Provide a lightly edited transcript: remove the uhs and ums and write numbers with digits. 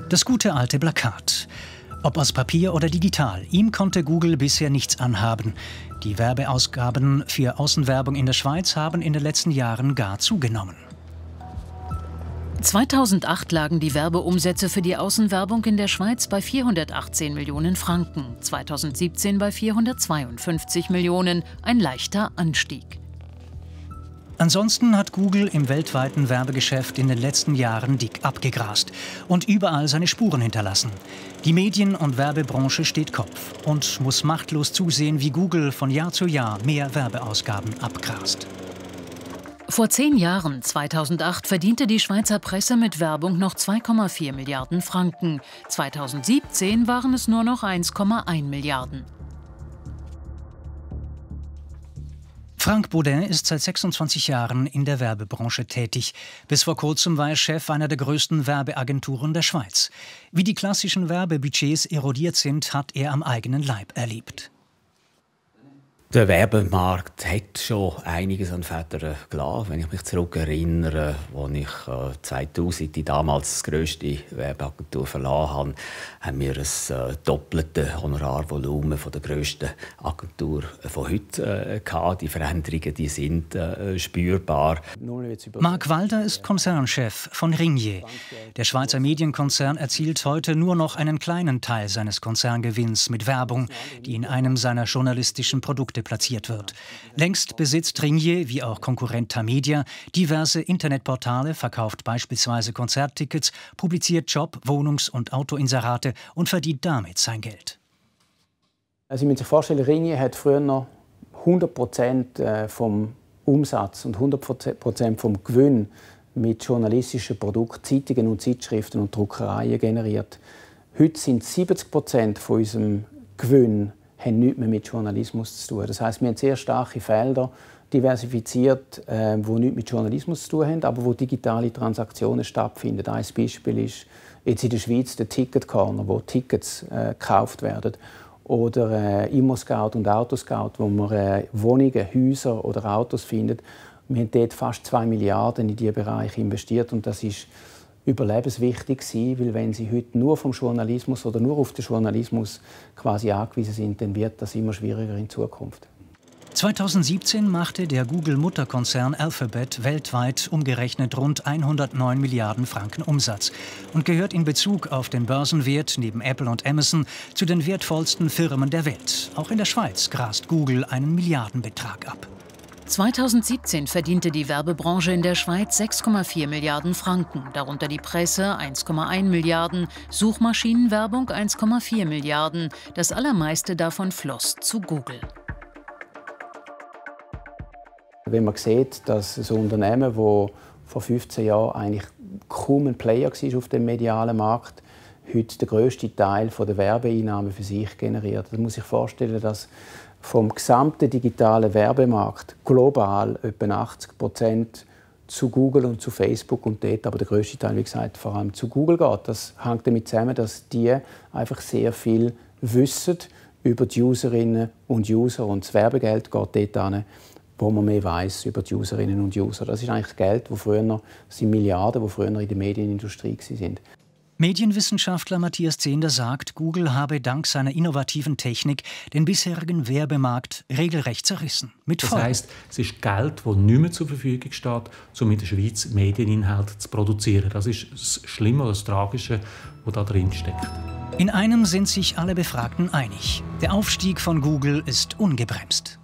Das gute alte Plakat. Ob aus Papier oder digital, ihm konnte Google bisher nichts anhaben. Die Werbeausgaben für Außenwerbung in der Schweiz haben in den letzten Jahren gar zugenommen. 2008 lagen die Werbeumsätze für die Außenwerbung in der Schweiz bei 418 Millionen Franken, 2017 bei 452 Millionen, ein leichter Anstieg. Ansonsten hat Google im weltweiten Werbegeschäft in den letzten Jahren dick abgegrast und überall seine Spuren hinterlassen. Die Medien- und Werbebranche steht Kopf und muss machtlos zusehen, wie Google von Jahr zu Jahr mehr Werbeausgaben abgrast. Vor 10 Jahren, 2008, verdiente die Schweizer Presse mit Werbung noch 2,4 Milliarden Franken. 2017 waren es nur noch 1,1 Milliarden. Frank Baudin ist seit 26 Jahren in der Werbebranche tätig. Bis vor kurzem war er Chef einer der größten Werbeagenturen der Schweiz. Wie die klassischen Werbebudgets erodiert sind, hat er am eigenen Leib erlebt. Der Werbemarkt hat schon einiges an Vätern gelassen. Wenn ich mich zurückerinnere, als ich 2000 die damals grösste Werbeagentur verlassen habe, haben wir ein doppelte Honorarvolumen von der grössten Agentur von heute gehabt. Die Veränderungen, die sind spürbar. Marc Walder ist Konzernchef von Ringier. Der Schweizer Medienkonzern erzielt heute nur noch einen kleinen Teil seines Konzerngewinns mit Werbung, die in einem seiner journalistischen Produkte platziert wird. Längst besitzt Ringier, wie auch Konkurrent Tamedia, diverse Internetportale, verkauft beispielsweise Konzerttickets, publiziert Job-, Wohnungs- und Autoinserate und verdient damit sein Geld. Also Sie müssen sich vorstellen, Ringier hat früher noch 100% vom Umsatz und 100% vom Gewinn mit journalistischen Produkten, Zeitungen und Zeitschriften und Druckereien generiert. Heute sind 70% von unserem Gewinn haben nichts mehr mit Journalismus zu tun. Das heisst, wir haben sehr starke Felder diversifiziert, die nichts mit Journalismus zu tun haben, aber wo digitale Transaktionen stattfinden. Ein Beispiel ist jetzt in der Schweiz der Ticket Corner, wo Tickets gekauft werden. Oder ImmoScout und Autoscout, wo man Wohnungen, Häuser oder Autos findet. Wir haben dort fast 2 Milliarden in diesen Bereich investiert und das ist überlebenswichtig gewesen, weil wenn Sie heute nur vom Journalismus oder nur auf den Journalismus quasi angewiesen sind, dann wird das immer schwieriger in Zukunft. 2017 machte der Google-Mutterkonzern Alphabet weltweit umgerechnet rund 109 Milliarden Franken Umsatz und gehört in Bezug auf den Börsenwert neben Apple und Amazon zu den wertvollsten Firmen der Welt. Auch in der Schweiz grast Google einen Milliardenbetrag ab. 2017 verdiente die Werbebranche in der Schweiz 6,4 Milliarden Franken, darunter die Presse 1,1 Milliarden, Suchmaschinenwerbung 1,4 Milliarden. Das allermeiste davon floss zu Google. Wenn man sieht, dass ein Unternehmen, das vor 15 Jahren eigentlich kaum ein Player war auf dem medialen Markt, heute den grössten Teil der Werbeeinnahmen für sich generiert. Man muss sich vorstellen, dass vom gesamten digitalen Werbemarkt global etwa 80% zu Google und zu Facebook und dort aber der grösste Teil, wie gesagt, vor allem zu Google geht. Das hängt damit zusammen, dass die einfach sehr viel wissen über die Userinnen und User und das Werbegeld geht dort hin, wo man mehr weiß über die Userinnen und User. Das ist eigentlich das Geld, das sind Milliarden, die früher in der Medienindustrie waren. Medienwissenschaftler Matthias Zehnder sagt, Google habe dank seiner innovativen Technik den bisherigen Werbemarkt regelrecht zerrissen. Das heisst, es ist Geld, das nicht mehr zur Verfügung steht, um in der Schweiz Medieninhalte zu produzieren. Das ist das Schlimme oder das Tragische, das da drin steckt. In einem sind sich alle Befragten einig. Der Aufstieg von Google ist ungebremst.